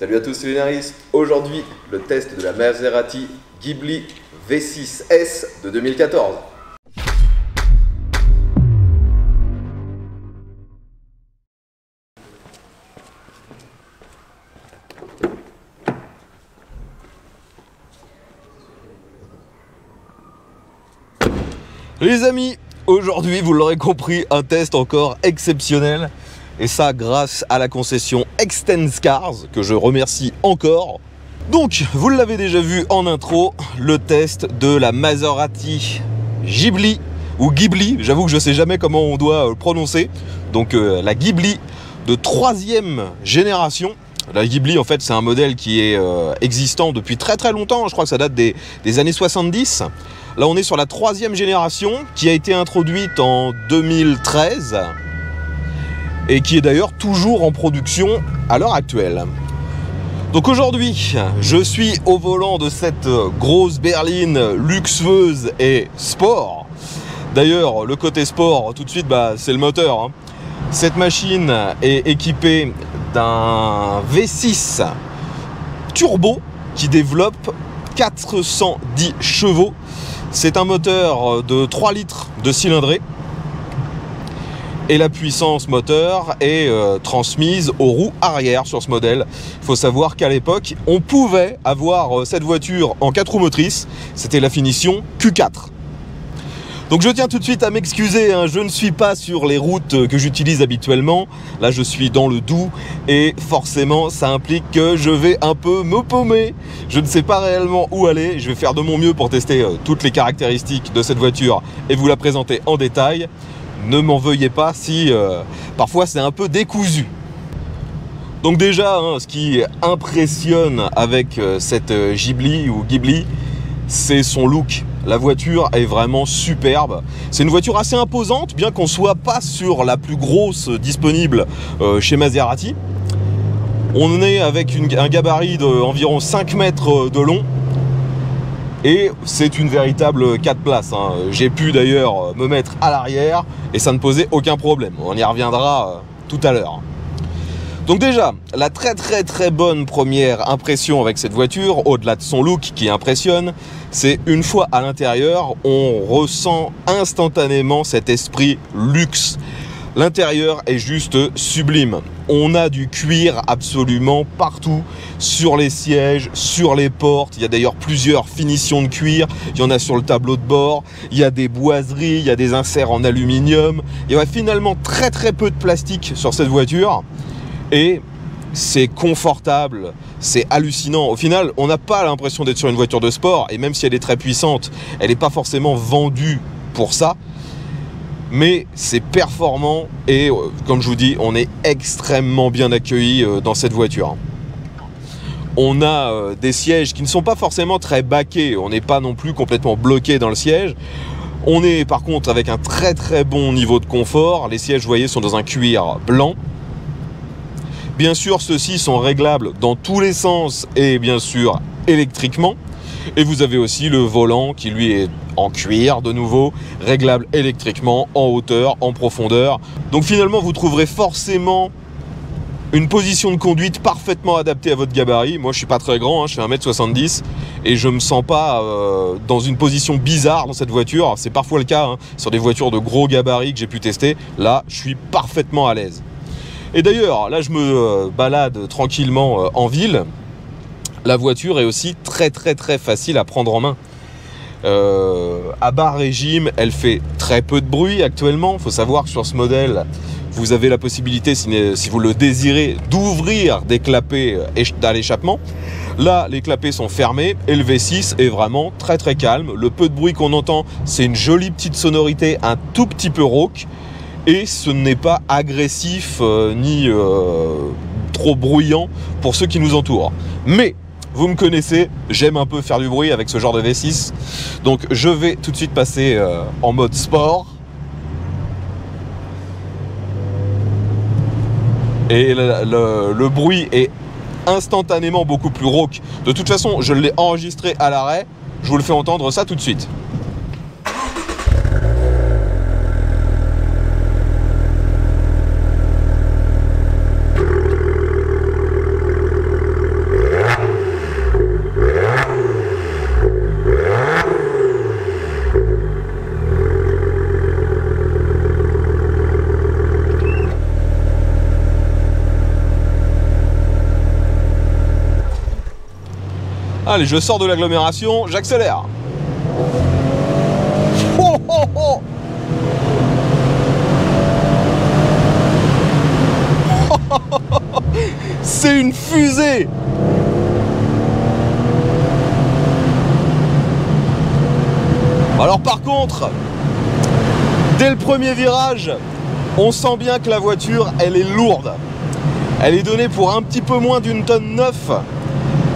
Salut à tous, c'est Vénéris. Aujourd'hui, le test de la Maserati Ghibli V6S de 2014. Les amis, aujourd'hui, vous l'aurez compris, un test encore exceptionnel. Et ça grâce à la concession Extenscars, que je remercie encore. Donc, vous l'avez déjà vu en intro, le test de la Maserati Ghibli, ou Ghibli, j'avoue que je ne sais jamais comment on doit le prononcer. Donc la Ghibli de 3e génération. La Ghibli, en fait, c'est un modèle qui est existant depuis très très longtemps. Je crois que ça date des années 70. Là, on est sur la 3e génération qui a été introduite en 2013 et qui est d'ailleurs toujours en production à l'heure actuelle. Donc aujourd'hui, je suis au volant de cette grosse berline luxueuse et sport. D'ailleurs, le côté sport, tout de suite, c'est le moteur, hein. Cette machine est équipée d'un V6 turbo qui développe 410 chevaux. C'est un moteur de 3 litres de cylindrée. Et la puissance moteur est transmise aux roues arrière sur ce modèle. Il faut savoir qu'à l'époque, on pouvait avoir cette voiture en 4 roues motrices. C'était la finition Q4. Donc je tiens tout de suite à m'excuser, hein, je ne suis pas sur les routes que j'utilise habituellement. Là, je suis dans le Doubs et forcément, ça implique que je vais un peu me paumer. Je ne sais pas réellement où aller. Je vais faire de mon mieux pour tester toutes les caractéristiques de cette voiture et vous la présenter en détail. Ne m'en veuillez pas si parfois c'est un peu décousu. Donc déjà, hein, ce qui impressionne avec cette Ghibli ou Ghibli, c'est son look. La voiture est vraiment superbe. C'est une voiture assez imposante, bien qu'on ne soit pas sur la plus grosse disponible chez Maserati. On est avec un gabarit d'environ 5 mètres de long. Et c'est une véritable 4 places, hein. J'ai pu d'ailleurs me mettre à l'arrière et ça ne posait aucun problème. On y reviendra tout à l'heure. Donc déjà, la très bonne première impression avec cette voiture, au-delà de son look qui impressionne, c'est une fois à l'intérieur, on ressent instantanément cet esprit luxe. L'intérieur est juste sublime. On a du cuir absolument partout, sur les sièges, sur les portes. Il y a d'ailleurs plusieurs finitions de cuir. Il y en a sur le tableau de bord. Il y a des boiseries, il y a des inserts en aluminium. Il y a finalement très peu de plastique sur cette voiture. Et c'est confortable, c'est hallucinant. Au final, on n'a pas l'impression d'être sur une voiture de sport. Et même si elle est très puissante, elle n'est pas forcément vendue pour ça. Mais c'est performant et comme je vous dis, on est extrêmement bien accueilli dans cette voiture. On a des sièges qui ne sont pas forcément très baqués, on n'est pas non plus complètement bloqué dans le siège. On est par contre avec un très bon niveau de confort. Les sièges, vous voyez, sont dans un cuir blanc. Bien sûr, ceux-ci sont réglables dans tous les sens et bien sûr électriquement. Et vous avez aussi le volant qui lui est en cuir de nouveau, réglable électriquement, en hauteur, en profondeur. Donc finalement vous trouverez forcément une position de conduite parfaitement adaptée à votre gabarit. Moi je suis pas très grand, hein, je fais 1m70 et je me sens pas dans une position bizarre dans cette voiture. C'est parfois le cas, hein, sur des voitures de gros gabarits que j'ai pu tester. Là je suis parfaitement à l'aise. Et d'ailleurs là je me balade tranquillement en ville. La voiture est aussi très facile à prendre en main. À bas régime, elle fait très peu de bruit actuellement. Il faut savoir que sur ce modèle, vous avez la possibilité, si vous le désirez, d'ouvrir des clapets à l'échappement. Là, les clapets sont fermés et le V6 est vraiment très calme. Le peu de bruit qu'on entend, c'est une jolie petite sonorité, un tout petit peu rauque. Et ce n'est pas agressif ni trop bruyant pour ceux qui nous entourent. Mais vous me connaissez, j'aime un peu faire du bruit avec ce genre de V6. Donc je vais tout de suite passer en mode sport. Et le bruit est instantanément beaucoup plus rauque. De toute façon, je l'ai enregistré à l'arrêt. Je vous le fais entendre ça tout de suite. Allez, je sors de l'agglomération, j'accélère. Oh, oh, oh. C'est une fusée. Alors par contre, dès le premier virage, on sent bien que la voiture, elle est lourde. Elle est donnée pour un petit peu moins d'une tonne 9.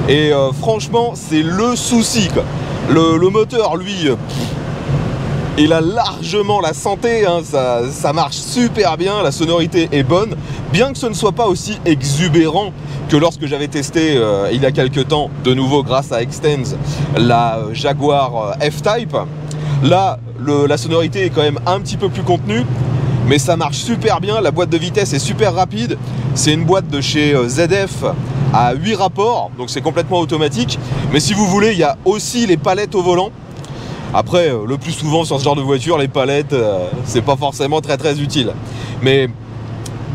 Et franchement, c'est le souci, quoi. Le moteur, lui, il a largement la santé, hein, ça marche super bien, la sonorité est bonne, bien que ce ne soit pas aussi exubérant que lorsque j'avais testé il y a quelques temps, de nouveau grâce à Extens, la Jaguar F-Type. Là, la sonorité est quand même un petit peu plus contenue, mais ça marche super bien, la boîte de vitesse est super rapide, c'est une boîte de chez ZF à 8 rapports, donc c'est complètement automatique, mais si vous voulez, il y a aussi les palettes au volant. Après, le plus souvent sur ce genre de voiture, les palettes, c'est pas forcément très utile. Mais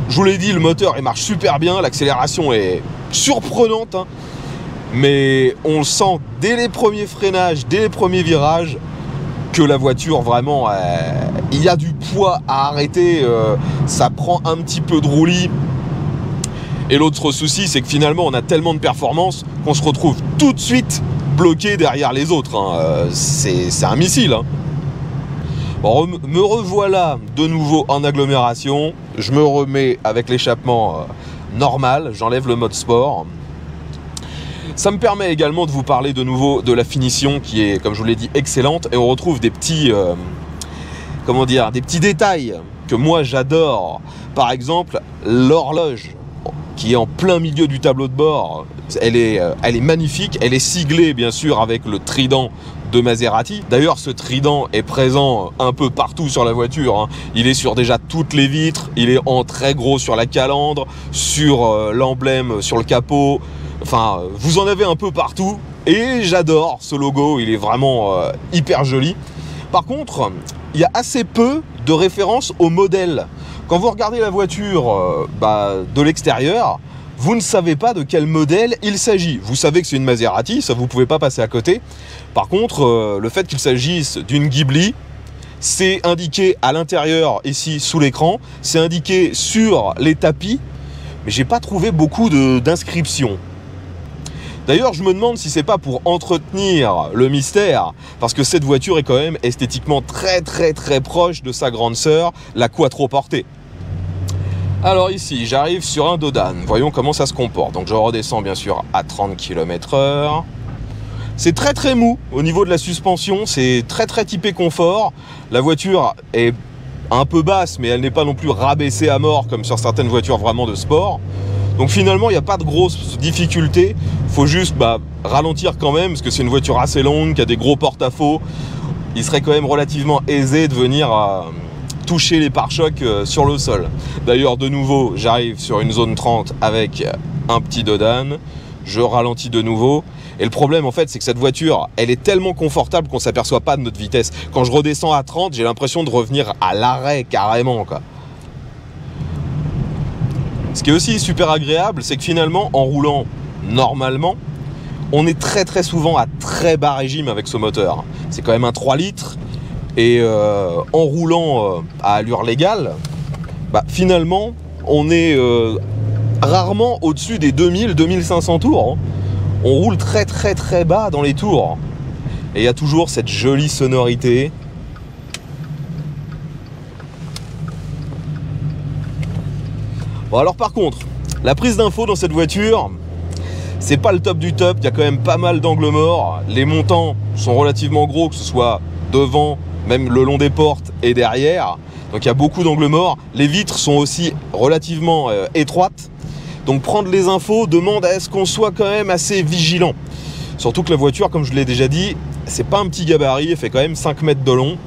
je vous l'ai dit, le moteur il marche super bien, l'accélération est surprenante, hein, mais on le sent dès les premiers freinages, dès les premiers virages, que la voiture vraiment, il y a du poids à arrêter, ça prend un petit peu de roulis. Et l'autre souci, c'est que finalement, on a tellement de performance qu'on se retrouve tout de suite bloqué derrière les autres, hein. C'est un missile, hein. Bon, me revoilà de nouveau en agglomération. Je me remets avec l'échappement normal, j'enlève le mode sport. Ça me permet également de vous parler de nouveau de la finition qui est, comme je vous l'ai dit, excellente. Et on retrouve des petits, comment dire, des petits détails que moi j'adore. Par exemple, l'horloge qui est en plein milieu du tableau de bord. Elle est magnifique, elle est siglée bien sûr avec le trident de Maserati. D'ailleurs, ce trident est présent un peu partout sur la voiture, hein. Il est sur déjà toutes les vitres, il est en très gros sur la calandre, sur l'emblème, sur le capot. Enfin, vous en avez un peu partout et j'adore ce logo, il est vraiment hyper joli. Par contre, il y a assez peu de références au modèle. Quand vous regardez la voiture de l'extérieur, vous ne savez pas de quel modèle il s'agit. Vous savez que c'est une Maserati, ça vous pouvez pas passer à côté. Par contre, le fait qu'il s'agisse d'une Ghibli, c'est indiqué à l'intérieur, ici sous l'écran, c'est indiqué sur les tapis, mais j'ai pas trouvé beaucoup d'inscriptions. D'ailleurs, je me demande si c'est pas pour entretenir le mystère, parce que cette voiture est quand même esthétiquement très proche de sa grande sœur, la Quattroporte. Alors ici, j'arrive sur un Dodan, voyons comment ça se comporte. Donc je redescends bien sûr à 30 km/h. C'est très mou au niveau de la suspension, c'est très typé confort. La voiture est un peu basse, mais elle n'est pas non plus rabaissée à mort comme sur certaines voitures vraiment de sport. Donc finalement, il n'y a pas de grosses difficultés. Il faut juste ralentir quand même, parce que c'est une voiture assez longue, qui a des gros porte-à-faux. Il serait quand même relativement aisé de venir toucher les pare-chocs sur le sol. D'ailleurs, de nouveau, j'arrive sur une zone 30 avec un petit Dodan. Je ralentis de nouveau. Et le problème, en fait, c'est que cette voiture, elle est tellement confortable qu'on ne s'aperçoit pas de notre vitesse. Quand je redescends à 30, j'ai l'impression de revenir à l'arrêt carrément, quoi. Ce qui est aussi super agréable, c'est que finalement, en roulant normalement, on est très souvent à très bas régime avec ce moteur. C'est quand même un 3 litres. Et en roulant à allure légale, finalement, on est rarement au-dessus des 2000-2500 tours, hein. On roule très bas dans les tours. Et il y a toujours cette jolie sonorité. Bon, alors par contre, la prise d'info dans cette voiture, c'est pas le top du top. Il y a quand même pas mal d'angles morts. Les montants sont relativement gros, que ce soit devant, même le long des portes et derrière. Donc il y a beaucoup d'angles morts. Les vitres sont aussi relativement étroites. Donc prendre les infos demande à ce qu'on soit quand même assez vigilant. Surtout que la voiture, comme je l'ai déjà dit, c'est pas un petit gabarit, elle fait quand même 5 mètres de long.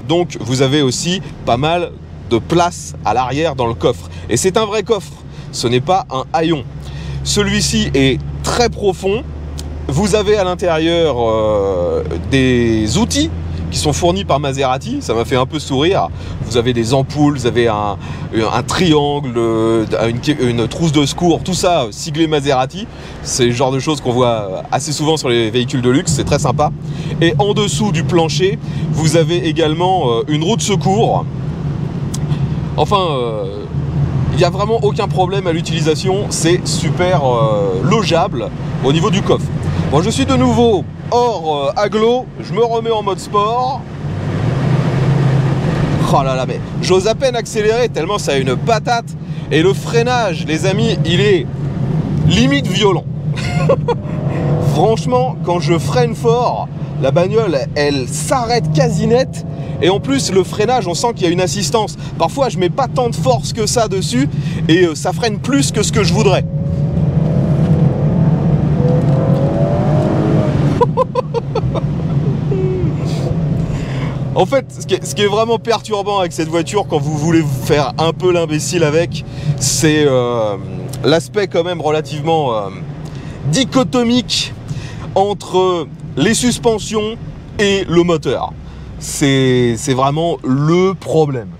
Donc vous avez aussi pas mal de place à l'arrière dans le coffre. Et c'est un vrai coffre, ce n'est pas un haillon. Celui-ci est très profond. Vous avez à l'intérieur des outils qui sont fournis par Maserati, ça m'a fait un peu sourire. Vous avez des ampoules, vous avez un triangle, une trousse de secours, tout ça siglé Maserati. C'est le genre de choses qu'on voit assez souvent sur les véhicules de luxe, c'est très sympa. Et en dessous du plancher, vous avez également une roue de secours. Enfin, il n'y a vraiment aucun problème à l'utilisation, c'est super logeable au niveau du coffre. Bon, je suis de nouveau hors agglo, je me remets en mode sport. Oh là là, mais j'ose à peine accélérer tellement ça a une patate. Et le freinage, les amis, il est limite violent. Franchement, quand je freine fort, la bagnole, elle s'arrête quasi net. Et en plus, le freinage, on sent qu'il y a une assistance. Parfois, je mets pas tant de force que ça dessus et ça freine plus que ce que je voudrais. En fait, ce qui est vraiment perturbant avec cette voiture, quand vous voulez vous faire un peu l'imbécile avec, c'est l'aspect quand même relativement dichotomique entre les suspensions et le moteur. C'est vraiment le problème.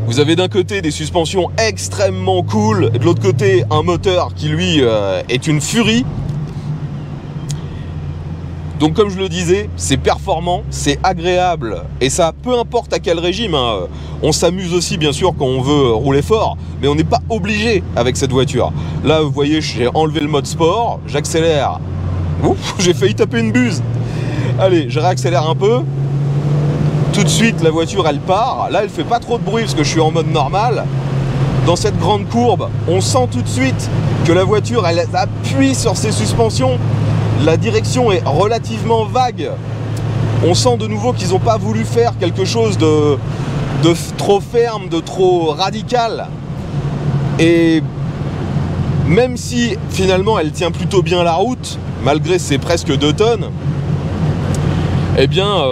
Vous avez d'un côté des suspensions extrêmement cool, et de l'autre côté un moteur qui lui est une furie. Donc comme je le disais, c'est performant, c'est agréable, et ça peu importe à quel régime, hein. On s'amuse aussi bien sûr quand on veut rouler fort, mais on n'est pas obligé avec cette voiture. Là vous voyez, j'ai enlevé le mode sport, j'accélère, j'ai failli taper une buse. Allez, je réaccélère un peu, tout de suite la voiture elle part, là elle fait pas trop de bruit parce que je suis en mode normal. Dans cette grande courbe, on sent tout de suite que la voiture elle appuie sur ses suspensions. La direction est relativement vague. On sent de nouveau qu'ils n'ont pas voulu faire quelque chose de trop ferme, de trop radical. Et même si finalement elle tient plutôt bien la route, malgré ses presque 2 tonnes, eh bien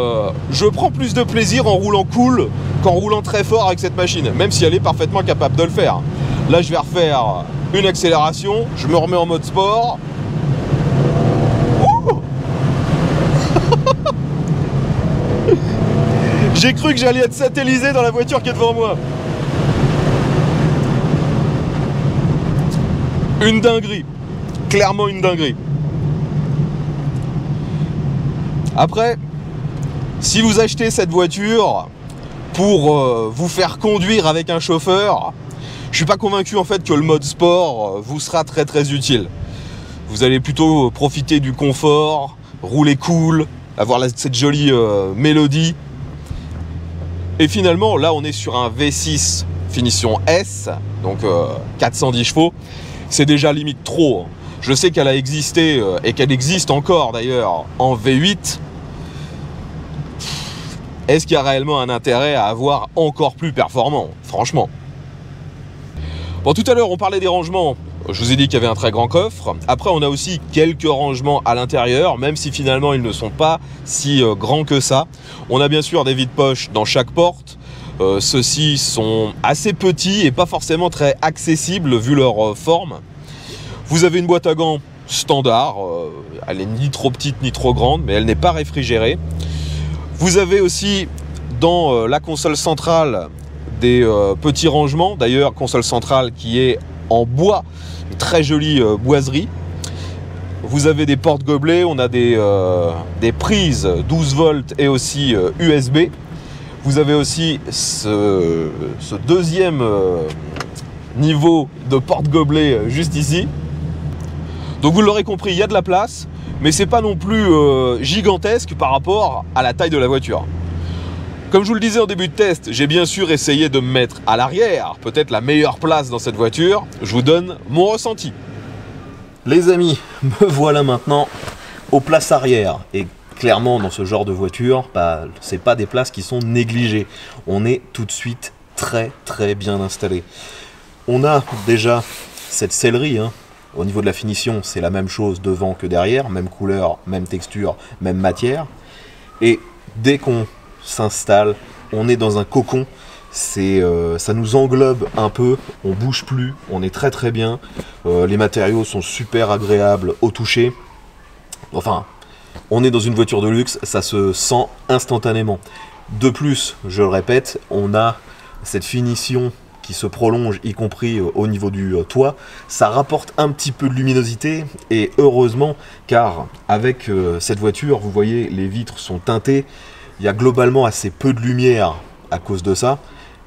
je prends plus de plaisir en roulant cool qu'en roulant très fort avec cette machine, même si elle est parfaitement capable de le faire. Là je vais refaire une accélération, je me remets en mode sport. J'ai cru que j'allais être satellisé dans la voiture qui est devant moi. Une dinguerie. Clairement une dinguerie. Après, si vous achetez cette voiture pour vous faire conduire avec un chauffeur, je suis pas convaincu en fait que le mode sport vous sera très très utile. Vous allez plutôt profiter du confort, rouler cool, avoir cette jolie mélodie. Et finalement, là, on est sur un V6 finition S, donc 410 chevaux. C'est déjà limite trop. Je sais qu'elle a existé, et qu'elle existe encore d'ailleurs, en V8. Est-ce qu'il y a réellement un intérêt à avoir encore plus performant, franchement? Bon, tout à l'heure, on parlait des rangements. Je vous ai dit qu'il y avait un très grand coffre. Après, on a aussi quelques rangements à l'intérieur, même si finalement, ils ne sont pas si grands que ça. On a bien sûr des vides-poches dans chaque porte. Ceux-ci sont assez petits et pas forcément très accessibles vu leur forme. Vous avez une boîte à gants standard. Elle n'est ni trop petite ni trop grande, mais elle n'est pas réfrigérée. Vous avez aussi dans la console centrale des petits rangements. D'ailleurs, console centrale qui est en bois, une très jolie boiserie. Vous avez des porte-gobelets, on a des prises 12 volts et aussi USB. Vous avez aussi ce deuxième niveau de porte-gobelet juste ici. Donc vous l'aurez compris, il y a de la place, mais c'est pas non plus gigantesque par rapport à la taille de la voiture. Comme je vous le disais en début de test, j'ai bien sûr essayé de me mettre à l'arrière, peut-être la meilleure place dans cette voiture. Je vous donne mon ressenti. Les amis, me voilà maintenant aux places arrière. Et clairement, dans ce genre de voiture, c'est pas des places qui sont négligées. On est tout de suite très très bien installé. On a déjà cette sellerie, hein. Au niveau de la finition, c'est la même chose devant que derrière, même couleur, même texture, même matière. Et dès qu'on s'installe, on est dans un cocon ça nous englobe un peu, on bouge plus, on est très très bien, les matériaux sont super agréables au toucher, enfin, on est dans une voiture de luxe, ça se sent instantanément. De plus, je le répète, on a cette finition qui se prolonge, y compris au niveau du toit, ça rapporte un petit peu de luminosité, et heureusement, car avec cette voiture, vous voyez, les vitres sont teintées, il y a globalement assez peu de lumière à cause de ça,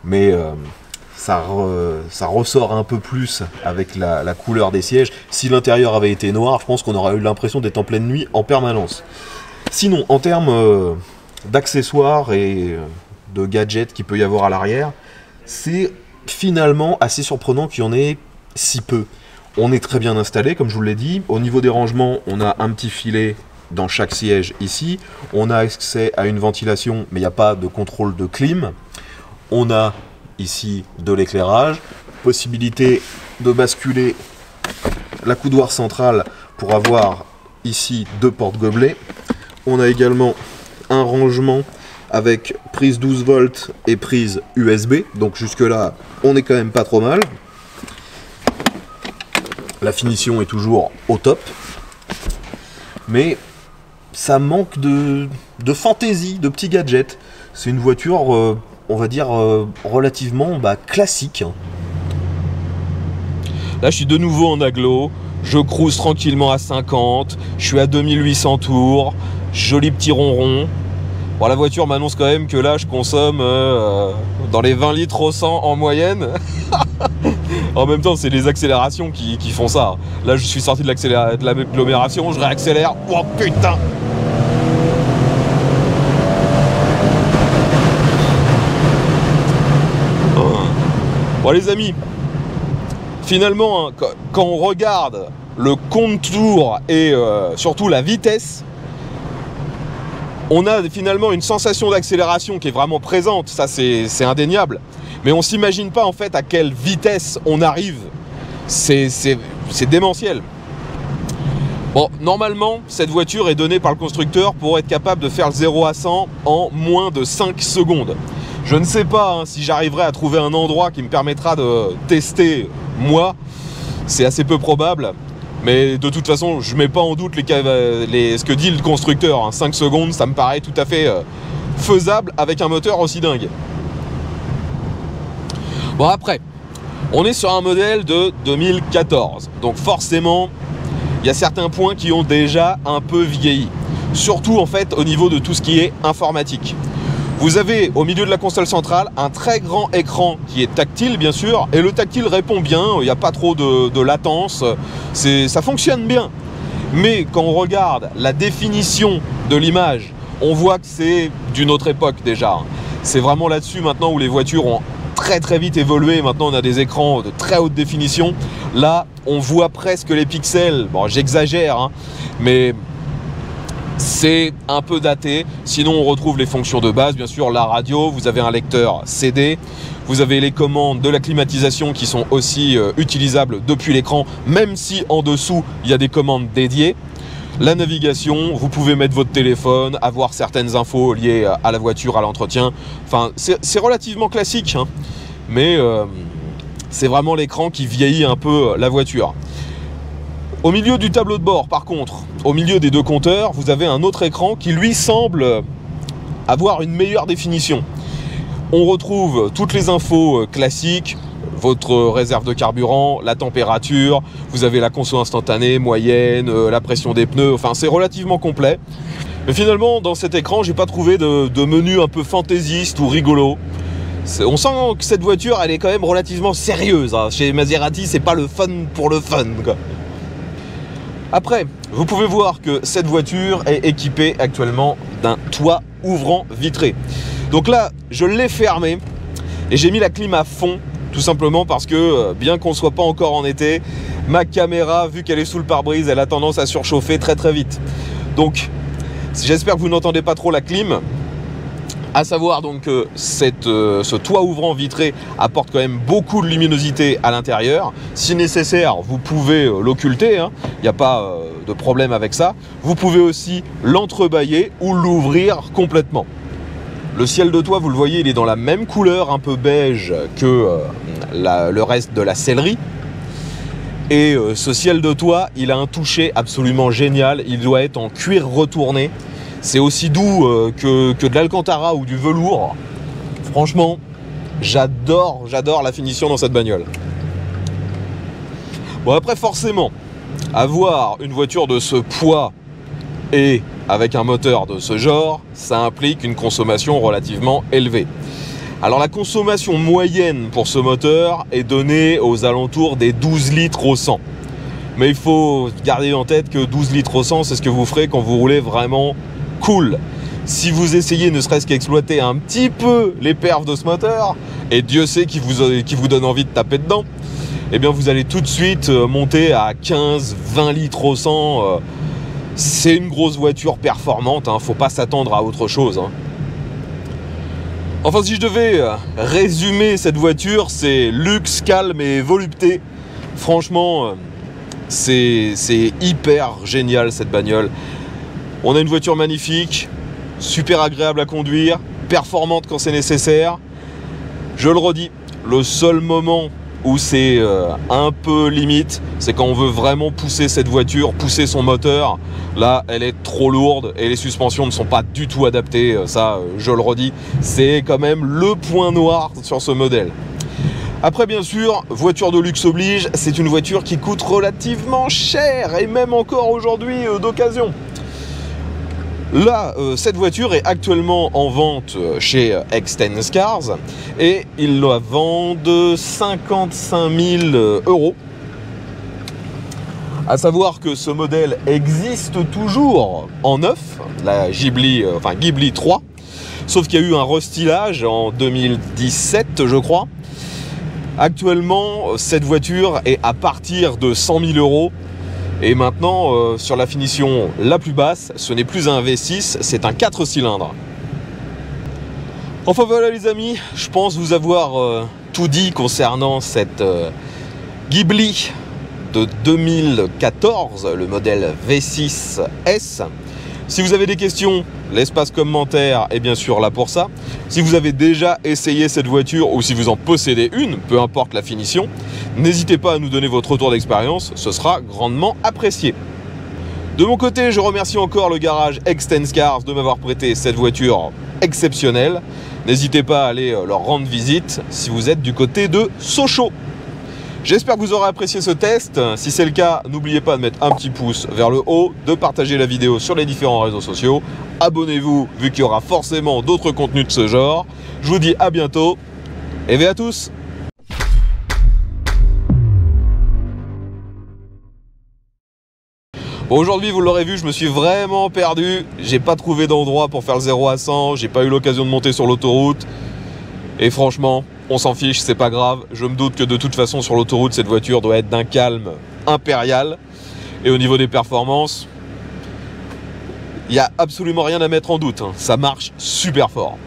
mais ça ressort un peu plus avec la couleur des sièges. Si l'intérieur avait été noir, je pense qu'on aurait eu l'impression d'être en pleine nuit en permanence. Sinon, en termes d'accessoires et de gadgets qu'il peut y avoir à l'arrière, c'est finalement assez surprenant qu'il y en ait si peu. On est très bien installé, comme je vous l'ai dit. Au niveau des rangements, on a un petit filet dans chaque siège ici. On a accès à une ventilation, mais il n'y a pas de contrôle de clim. On a ici de l'éclairage, possibilité de basculer la coudoir centrale pour avoir ici 2 porte-gobelets. On a également un rangement avec prise 12 volts et prise USB, donc jusque là on est quand même pas trop mal. La finition est toujours au top, mais ça manque de fantaisie, de petits gadgets. C'est une voiture, on va dire, relativement classique. Là je suis de nouveau en agglo, je cruise tranquillement à 50, je suis à 2800 tours, joli petit ronron. Bon, la voiture m'annonce quand même que là je consomme dans les 20 litres au 100 en moyenne. En même temps, c'est les accélérations qui font ça. Là, je suis sorti de l'agglomération, je réaccélère. Oh putain! Bon, les amis, finalement, hein, quand on regarde le contour et surtout la vitesse, on a finalement une sensation d'accélération qui est vraiment présente, ça c'est indéniable. Mais on s'imagine pas en fait à quelle vitesse on arrive. C'est démentiel. Bon, normalement, cette voiture est donnée par le constructeur pour être capable de faire le 0 à 100 en moins de 5 secondes. Je ne sais pas hein, si j'arriverai à trouver un endroit qui me permettra de tester moi. C'est assez peu probable. Mais de toute façon, je mets pas en doute ce que dit le constructeur. Hein. 5 secondes, ça me paraît tout à fait faisable avec un moteur aussi dingue. Bon après, on est sur un modèle de 2014. Donc forcément, il y a certains points qui ont déjà un peu vieilli. Surtout en fait au niveau de tout ce qui est informatique. Vous avez au milieu de la console centrale un très grand écran qui est tactile bien sûr, et le tactile répond bien, il n'y a pas trop de latence, ça fonctionne bien. Mais quand on regarde la définition de l'image, on voit que c'est d'une autre époque déjà. C'est vraiment là-dessus maintenant où les voitures ont très vite évolué, maintenant on a des écrans de très haute définition. Là, on voit presque les pixels, bon j'exagère, hein, mais c'est un peu daté. Sinon on retrouve les fonctions de base, bien sûr la radio, vous avez un lecteur CD, vous avez les commandes de la climatisation qui sont aussi utilisables depuis l'écran, même si en dessous il y a des commandes dédiées. La navigation, vous pouvez mettre votre téléphone, avoir certaines infos liées à la voiture, à l'entretien. Enfin, c'est relativement classique, hein, mais c'est vraiment l'écran qui vieillit un peu la voiture. Au milieu du tableau de bord, par contre, au milieu des deux compteurs, vous avez un autre écran qui, lui, semble avoir une meilleure définition. On retrouve toutes les infos classiques, votre réserve de carburant, la température, vous avez la conso instantanée, moyenne, la pression des pneus, enfin c'est relativement complet. Mais finalement, dans cet écran, j'ai pas trouvé de menu un peu fantaisiste ou rigolo. On sent que cette voiture, elle est quand même relativement sérieuse. Hein. Chez Maserati, c'est pas le fun pour le fun, quoi. Après, vous pouvez voir que cette voiture est équipée actuellement d'un toit ouvrant vitré. Donc là, je l'ai fermé et j'ai mis la clim à fond, tout simplement parce que, bien qu'on ne soit pas encore en été, ma caméra, vu qu'elle est sous le pare-brise, elle a tendance à surchauffer très vite. Donc, j'espère que vous n'entendez pas trop la clim. À savoir donc que ce toit ouvrant vitré apporte quand même beaucoup de luminosité à l'intérieur. Si nécessaire, vous pouvez l'occulter, hein. Il n'y a pas de problème avec ça. Vous pouvez aussi l'entrebâiller ou l'ouvrir complètement. Le ciel de toit, vous le voyez, il est dans la même couleur un peu beige que le reste de la sellerie. Et ce ciel de toit, il a un toucher absolument génial. Il doit être en cuir retourné. C'est aussi doux que de l'Alcantara ou du velours. Franchement, j'adore la finition dans cette bagnole. Bon, après, forcément, avoir une voiture de ce poids et avec un moteur de ce genre, ça implique une consommation relativement élevée. Alors la consommation moyenne pour ce moteur est donnée aux alentours des 12 litres au 100. Mais il faut garder en tête que 12 litres au 100, c'est ce que vous ferez quand vous roulez vraiment cool. Si vous essayez ne serait-ce qu'exploiter un petit peu les perfs de ce moteur, et Dieu sait qui vous donne envie de taper dedans, eh bien vous allez tout de suite monter à 15-20 litres au 100. C'est une grosse voiture performante, hein, faut pas s'attendre à autre chose. Hein. Enfin, si je devais résumer cette voiture, c'est luxe, calme et volupté. Franchement, c'est hyper génial cette bagnole. On a une voiture magnifique, super agréable à conduire, performante quand c'est nécessaire. Je le redis, le seul moment où c'est un peu limite, c'est quand on veut vraiment pousser cette voiture, pousser son moteur. Là, elle est trop lourde et les suspensions ne sont pas du tout adaptées. Ça, je le redis, c'est quand même le point noir sur ce modèle. Après, bien sûr, voiture de luxe oblige, c'est une voiture qui coûte relativement cher et même encore aujourd'hui d'occasion. Là, cette voiture est actuellement en vente chez Extens Cars et ils la vendent 55 000 €. À savoir que ce modèle existe toujours en neuf, la Ghibli 3, sauf qu'il y a eu un restylage en 2017, je crois. Actuellement, cette voiture est à partir de 100 000 €. Et maintenant, sur la finition la plus basse, ce n'est plus un V6, c'est un 4 cylindres. Enfin voilà les amis, je pense vous avoir tout dit concernant cette Ghibli de 2014, le modèle V6S. Si vous avez des questions, l'espace commentaire est bien sûr là pour ça. Si vous avez déjà essayé cette voiture ou si vous en possédez une, peu importe la finition, n'hésitez pas à nous donner votre retour d'expérience, ce sera grandement apprécié. De mon côté, je remercie encore le garage Extens Cars de m'avoir prêté cette voiture exceptionnelle. N'hésitez pas à aller leur rendre visite si vous êtes du côté de Sochaux. J'espère que vous aurez apprécié ce test. Si c'est le cas, n'oubliez pas de mettre un petit pouce vers le haut, de partager la vidéo sur les différents réseaux sociaux. Abonnez-vous vu qu'il y aura forcément d'autres contenus de ce genre. Je vous dis à bientôt et vive à tous. Bon, aujourd'hui, vous l'aurez vu, je me suis vraiment perdu. J'ai pas trouvé d'endroit pour faire le 0 à 100. J'ai pas eu l'occasion de monter sur l'autoroute. Et franchement, on s'en fiche, c'est pas grave. Je me doute que de toute façon, sur l'autoroute, cette voiture doit être d'un calme impérial. Et au niveau des performances, il n'y a absolument rien à mettre en doute. Hein. Ça marche super fort.